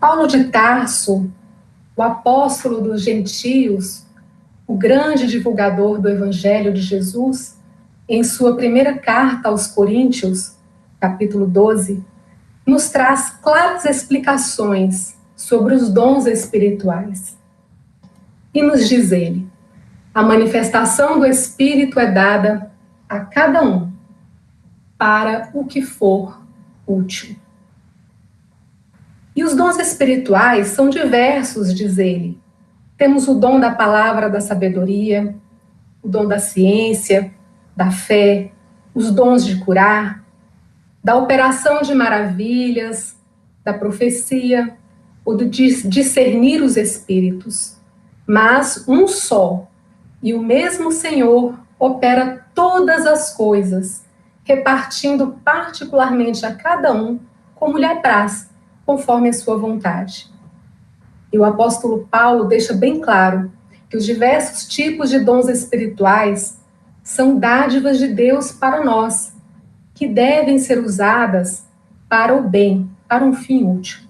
Paulo de Tarso, o apóstolo dos gentios, o grande divulgador do Evangelho de Jesus, em sua primeira carta aos Coríntios, capítulo 12, nos traz claras explicações sobre os dons espirituais. E nos diz ele: a manifestação do Espírito é dada a cada um para o que for útil. E os dons espirituais são diversos, diz ele. Temos o dom da palavra da sabedoria, o dom da ciência, da fé, os dons de curar, da operação de maravilhas, da profecia, ou de discernir os espíritos. Mas um só e o mesmo Senhor opera todas as coisas, repartindo particularmente a cada um como lhe apraz, conforme a sua vontade. E o apóstolo Paulo deixa bem claro que os diversos tipos de dons espirituais são dádivas de Deus para nós, que devem ser usadas para o bem, para um fim útil.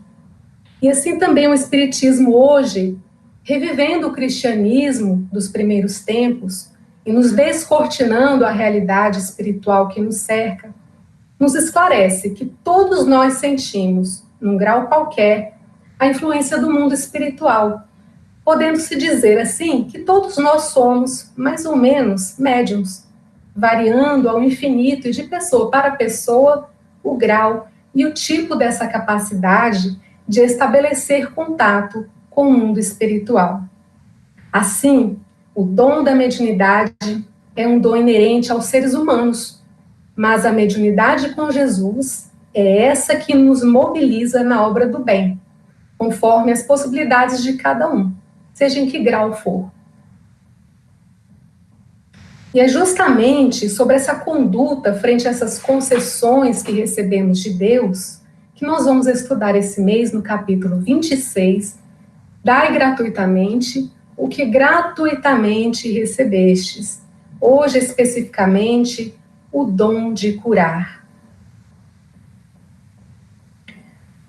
E assim também o Espiritismo hoje, revivendo o cristianismo dos primeiros tempos e nos descortinando a realidade espiritual que nos cerca, nos esclarece que todos nós sentimos, num grau qualquer, a influência do mundo espiritual, podendo-se dizer assim que todos nós somos, mais ou menos, médiums, variando ao infinito e de pessoa para pessoa o grau e o tipo dessa capacidade de estabelecer contato com o mundo espiritual. Assim, o dom da mediunidade é um dom inerente aos seres humanos, mas a mediunidade com Jesus é essa que nos mobiliza na obra do bem, conforme as possibilidades de cada um, seja em que grau for. E é justamente sobre essa conduta frente a essas concessões que recebemos de Deus que nós vamos estudar esse mês no capítulo 26, Dai gratuitamente o que gratuitamente recebestes. Hoje, especificamente, o dom de curar.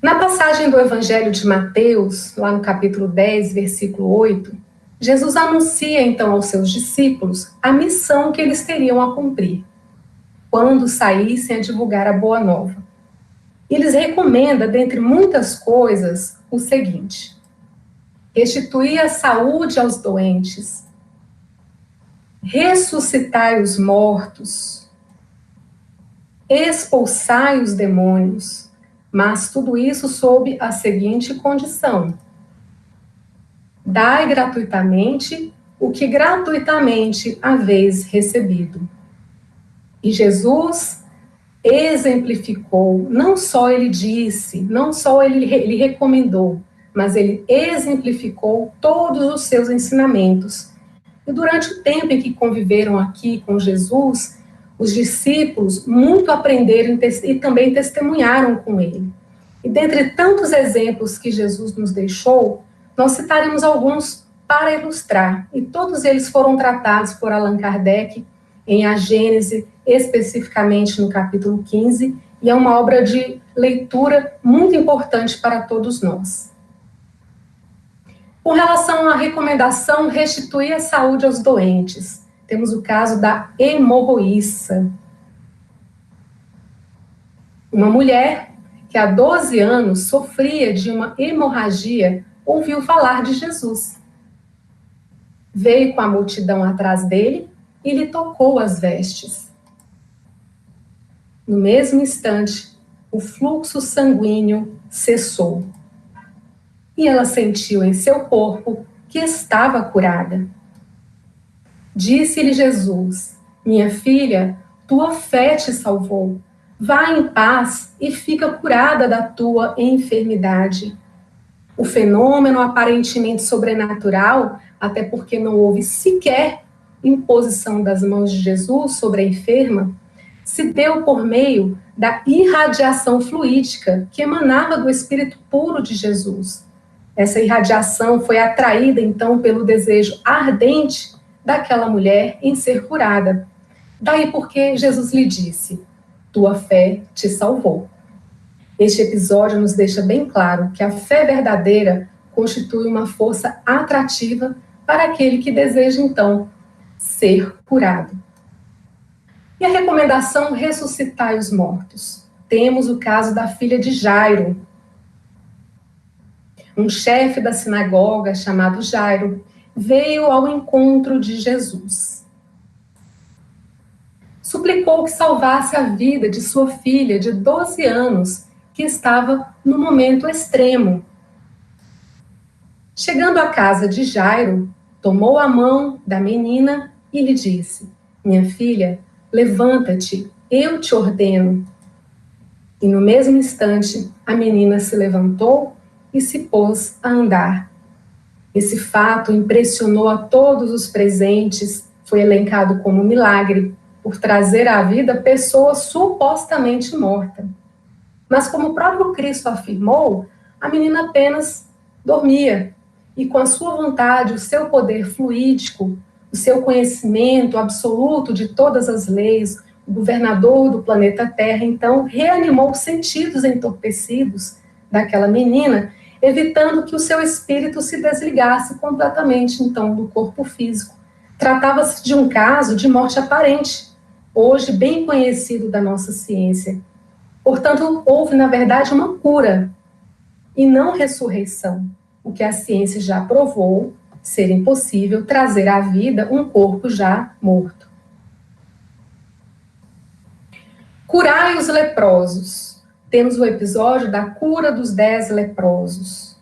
Na passagem do Evangelho de Mateus, lá no capítulo 10, versículo 8, Jesus anuncia então aos seus discípulos a missão que eles teriam a cumprir quando saíssem a divulgar a Boa Nova. E lhes recomenda, dentre muitas coisas, o seguinte: restituir a saúde aos doentes, ressuscitai os mortos, expulsai os demônios, mas tudo isso sob a seguinte condição: dai gratuitamente o que gratuitamente haveis recebido. E Jesus exemplificou, não só ele disse, não só ele recomendou, mas ele exemplificou todos os seus ensinamentos. E durante o tempo em que conviveram aqui com Jesus, os discípulos muito aprenderam e também testemunharam com ele. E dentre tantos exemplos que Jesus nos deixou, nós citaremos alguns para ilustrar, e todos eles foram tratados por Allan Kardec em A Gênese, especificamente no capítulo 15, e é uma obra de leitura muito importante para todos nós. Com relação à recomendação restituir a saúde aos doentes, temos o caso da hemorroíça. Uma mulher que há 12 anos sofria de uma hemorragia ouviu falar de Jesus. Veio com a multidão atrás dele e lhe tocou as vestes. No mesmo instante, o fluxo sanguíneo cessou. E ela sentiu em seu corpo que estava curada. Disse-lhe Jesus: minha filha, tua fé te salvou. Vá em paz e fica curada da tua enfermidade. O fenômeno aparentemente sobrenatural, até porque não houve sequer imposição das mãos de Jesus sobre a enferma, se deu por meio da irradiação fluídica que emanava do Espírito puro de Jesus. Essa irradiação foi atraída, então, pelo desejo ardente daquela mulher em ser curada. Daí porque Jesus lhe disse: tua fé te salvou. Este episódio nos deixa bem claro que a fé verdadeira constitui uma força atrativa para aquele que deseja, então, ser curado. E a recomendação ressuscitai os mortos. Temos o caso da filha de Jairo. Um chefe da sinagoga chamado Jairo veio ao encontro de Jesus. Suplicou que salvasse a vida de sua filha de 12 anos, que estava no momento extremo. Chegando à casa de Jairo, tomou a mão da menina e lhe disse: minha filha, levanta-te, eu te ordeno. E no mesmo instante, a menina se levantou e se pôs a andar. Esse fato impressionou a todos os presentes, foi elencado como milagre, por trazer à vida pessoa supostamente morta. Mas como o próprio Cristo afirmou, a menina apenas dormia, e com a sua vontade, o seu poder fluídico, o seu conhecimento absoluto de todas as leis, o governador do planeta Terra, então, reanimou os sentidos entorpecidos daquela menina, evitando que o seu espírito se desligasse completamente, então, do corpo físico. Tratava-se de um caso de morte aparente, hoje bem conhecido da nossa ciência. Portanto, houve, na verdade, uma cura, e não ressurreição, o que a ciência já provou ser impossível trazer à vida um corpo já morto. Curai os leprosos. Temos o episódio da cura dos 10 leprosos.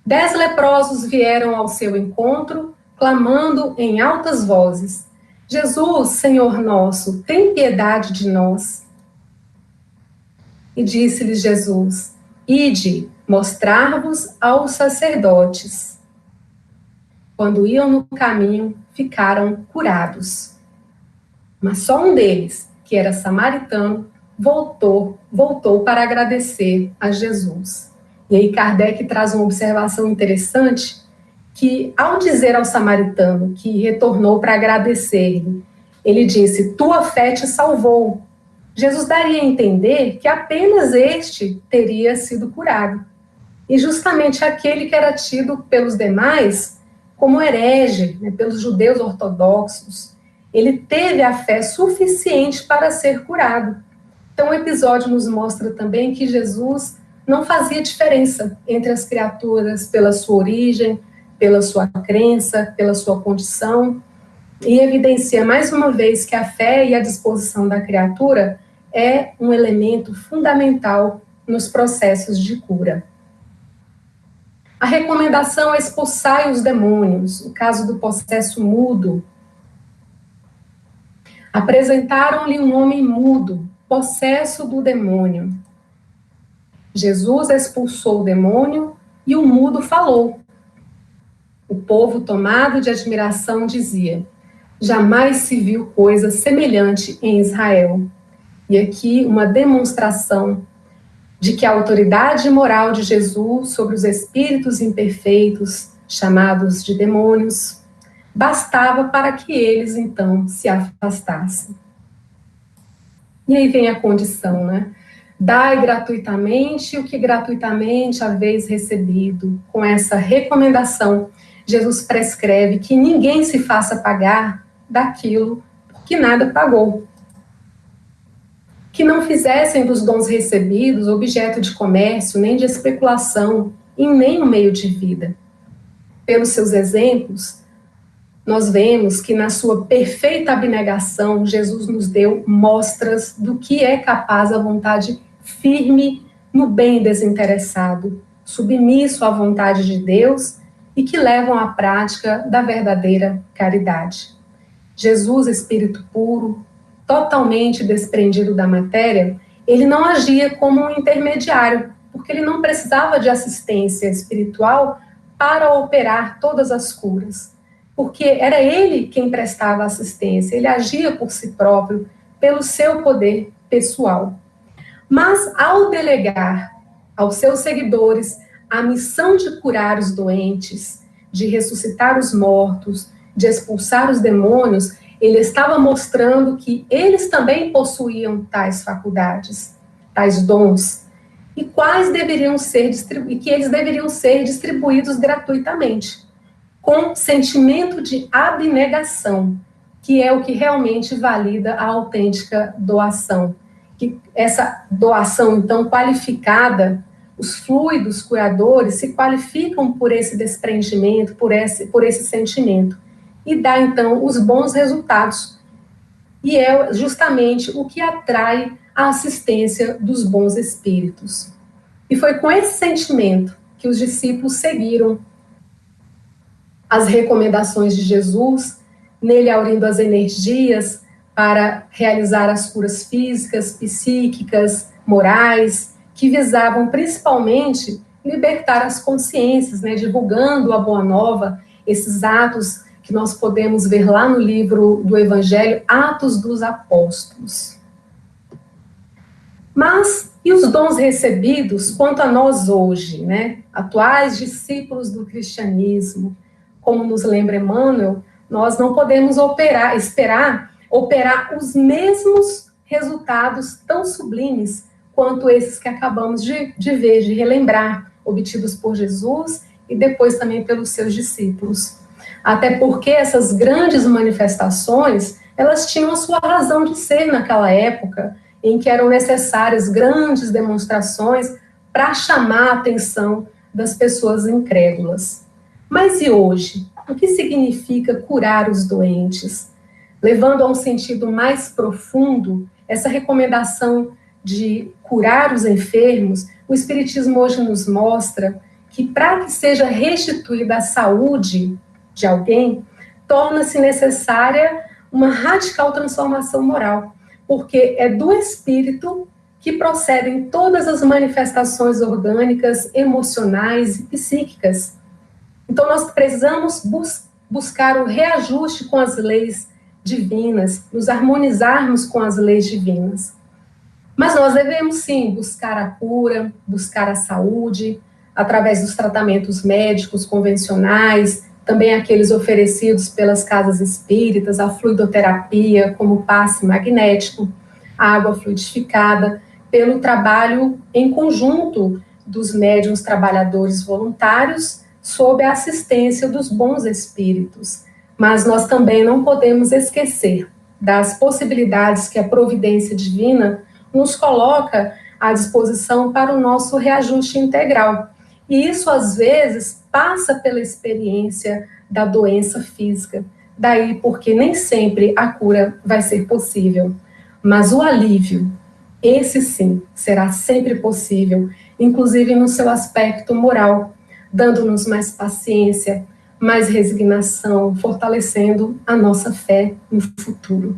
10 leprosos vieram ao seu encontro, clamando em altas vozes: Jesus, Senhor nosso, tem piedade de nós. E disse-lhes Jesus: ide, mostrar-vos aos sacerdotes. Quando iam no caminho, ficaram curados. Mas só um deles, que era samaritano, voltou para agradecer a Jesus. E aí Kardec traz uma observação interessante, que ao dizer ao samaritano que retornou para agradecer-lhe, ele disse: tua fé te salvou. Jesus daria a entender que apenas este teria sido curado. E justamente aquele que era tido pelos demais como herege, né, pelos judeus ortodoxos, ele teve a fé suficiente para ser curado. Então o episódio nos mostra também que Jesus não fazia diferença entre as criaturas pela sua origem, pela sua crença, pela sua condição, e evidencia mais uma vez que a fé e a disposição da criatura é um elemento fundamental nos processos de cura. A recomendação é expulsar os demônios, o caso do possesso mudo. Apresentaram-lhe um homem mudo, possesso do demônio. Jesus expulsou o demônio e o mudo falou. O povo, tomado de admiração, dizia: jamais se viu coisa semelhante em Israel. E aqui uma demonstração de que a autoridade moral de Jesus sobre os espíritos imperfeitos, chamados de demônios, bastava para que eles, então, se afastassem. E aí vem a condição, né? Dai gratuitamente o que gratuitamente haveis recebido. Com essa recomendação, Jesus prescreve que ninguém se faça pagar daquilo que nada pagou. Que não fizessem dos dons recebidos objeto de comércio, nem de especulação, em nenhum meio de vida. Pelos seus exemplos, nós vemos que na sua perfeita abnegação, Jesus nos deu mostras do que é capaz a vontade firme no bem desinteressado, submisso à vontade de Deus e que levam à prática da verdadeira caridade. Jesus, espírito puro, totalmente desprendido da matéria, ele não agia como um intermediário, porque ele não precisava de assistência espiritual para operar todas as curas, porque era ele quem prestava assistência, ele agia por si próprio, pelo seu poder pessoal. Mas ao delegar aos seus seguidores a missão de curar os doentes, de ressuscitar os mortos, de expulsar os demônios, ele estava mostrando que eles também possuíam tais tais dons e quais deveriam ser que eles deveriam ser distribuídos gratuitamente, com sentimento de abnegação, que é o que realmente valida a autêntica doação. Que essa doação, então, qualificada, os fluidos curadores se qualificam por esse desprendimento, por esse sentimento, e dá, então, os bons resultados. E é justamente o que atrai a assistência dos bons espíritos. E foi com esse sentimento que os discípulos seguiram as recomendações de Jesus, nele aurindo as energias para realizar as curas físicas, psíquicas, morais, que visavam principalmente libertar as consciências, né, divulgando a Boa Nova, esses atos que nós podemos ver lá no livro do Evangelho, Atos dos Apóstolos. Mas, e os dons recebidos quanto a nós hoje, né, atuais discípulos do cristianismo? Como nos lembra Emmanuel, nós não podemos esperar operar os mesmos resultados tão sublimes quanto esses que acabamos de ver, de relembrar, obtidos por Jesus e depois também pelos seus discípulos. Até porque essas grandes manifestações, elas tinham a sua razão de ser naquela época, em que eram necessárias grandes demonstrações para chamar a atenção das pessoas incrédulas. Mas e hoje? O que significa curar os doentes? Levando a um sentido mais profundo, essa recomendação de curar os enfermos, o Espiritismo hoje nos mostra que para que seja restituída a saúde de alguém, torna-se necessária uma radical transformação moral, porque é do espírito que procedem todas as manifestações orgânicas, emocionais e psíquicas. Então, nós precisamos buscar o reajuste com as leis divinas, nos harmonizarmos com as leis divinas. Mas nós devemos, sim, buscar a cura, buscar a saúde, através dos tratamentos médicos convencionais, também aqueles oferecidos pelas casas espíritas, a fluidoterapia, como passe magnético, a água fluidificada, pelo trabalho em conjunto dos médiuns trabalhadores voluntários, sob a assistência dos bons espíritos. Mas nós também não podemos esquecer das possibilidades que a providência divina nos coloca à disposição para o nosso reajuste integral. E isso, às vezes, passa pela experiência da doença física. Daí porque nem sempre a cura vai ser possível. Mas o alívio, esse sim, será sempre possível, inclusive no seu aspecto moral, dando-nos mais paciência, mais resignação, fortalecendo a nossa fé no futuro.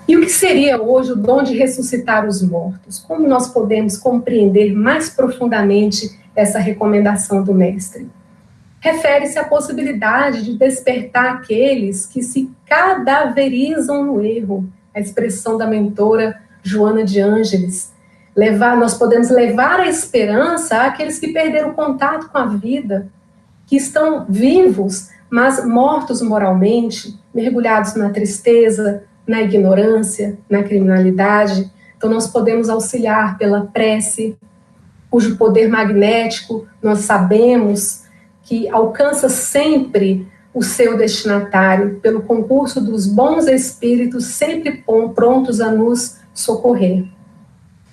E o que seria hoje o dom de ressuscitar os mortos? Como nós podemos compreender mais profundamente essa recomendação do Mestre? Refere-se à possibilidade de despertar aqueles que se cadaverizam no erro, a expressão da mentora Joana de Ângeles. Nós podemos levar a esperança àqueles que perderam contato com a vida, que estão vivos, mas mortos moralmente, mergulhados na tristeza, na ignorância, na criminalidade. Então, nós podemos auxiliar pela prece, cujo poder magnético nós sabemos que alcança sempre o seu destinatário, pelo concurso dos bons espíritos, sempre prontos a nos socorrer.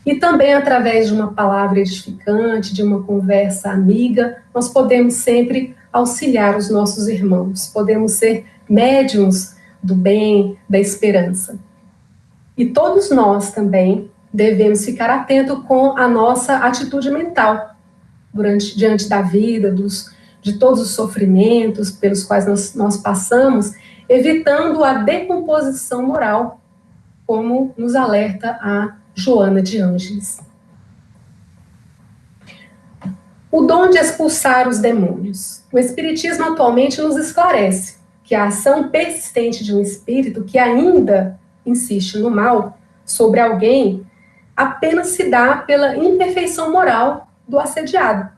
E também, através de uma palavra edificante, de uma conversa amiga, nós podemos sempre auxiliar os nossos irmãos, podemos ser médiuns do bem, da esperança. E todos nós também devemos ficar atentos com a nossa atitude mental, diante da vida, de todos os sofrimentos pelos quais nós passamos, evitando a decomposição moral, como nos alerta a Joana de Ângeles. O dom de expulsar os demônios. O Espiritismo atualmente nos esclarece que a ação persistente de um espírito que ainda insiste no mal sobre alguém apenas se dá pela imperfeição moral do assediado.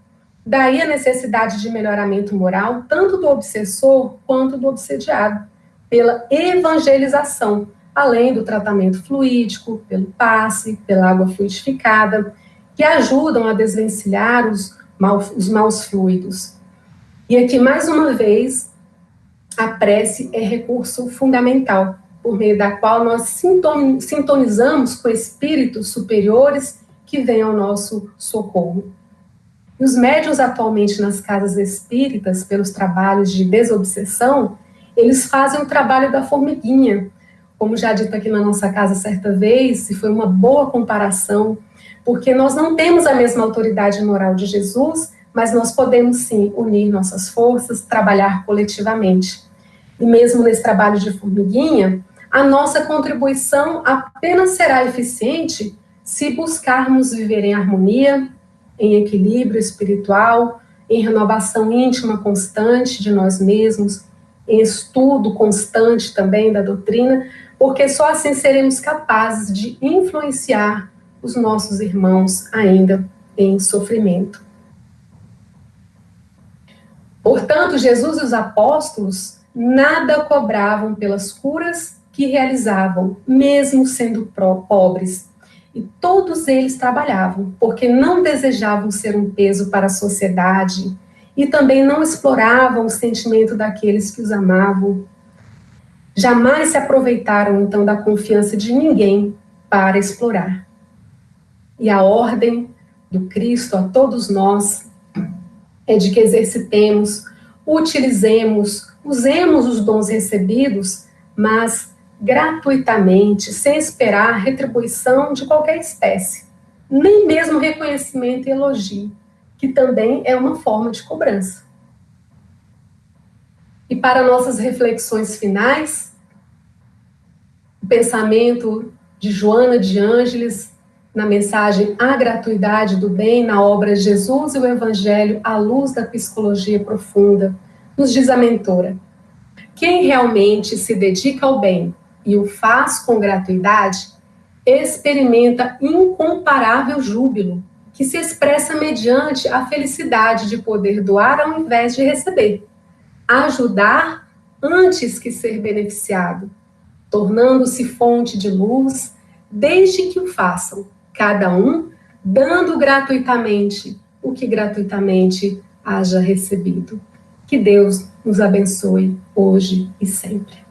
Daí a necessidade de melhoramento moral, tanto do obsessor quanto do obsediado, pela evangelização, além do tratamento fluídico, pelo passe, pela água fluidificada, que ajudam a desvencilhar os maus fluidos. E aqui, mais uma vez, a prece é recurso fundamental, por meio da qual nós sintonizamos com espíritos superiores que vêm ao nosso socorro. E os médiuns atualmente nas casas espíritas, pelos trabalhos de desobsessão, eles fazem o trabalho da formiguinha, como já dito aqui na nossa casa certa vez, e foi uma boa comparação, porque nós não temos a mesma autoridade moral de Jesus, mas nós podemos sim unir nossas forças, trabalhar coletivamente. E mesmo nesse trabalho de formiguinha, a nossa contribuição apenas será eficiente se buscarmos viver em harmonia, em equilíbrio espiritual, em renovação íntima constante de nós mesmos, em estudo constante também da doutrina, porque só assim seremos capazes de influenciar os nossos irmãos ainda em sofrimento. Portanto, Jesus e os apóstolos nada cobravam pelas curas que realizavam, mesmo sendo pobres. E todos eles trabalhavam, porque não desejavam ser um peso para a sociedade e também não exploravam o sentimento daqueles que os amavam. Jamais se aproveitaram, então, da confiança de ninguém para explorar. E a ordem do Cristo a todos nós é de que exercitemos, utilizemos, usemos os dons recebidos, mas gratuitamente, sem esperar retribuição de qualquer espécie, nem mesmo reconhecimento e elogio, que também é uma forma de cobrança. E para nossas reflexões finais, o pensamento de Joana de Ângeles, na mensagem A Gratuidade do Bem, na obra Jesus e o Evangelho à Luz da Psicologia Profunda, nos diz a mentora: quem realmente se dedica ao bem e o faz com gratuidade, experimenta incomparável júbilo, que se expressa mediante a felicidade de poder doar ao invés de receber, ajudar antes que ser beneficiado, tornando-se fonte de luz, desde que o façam, cada um dando gratuitamente o que gratuitamente haja recebido. Que Deus nos abençoe hoje e sempre.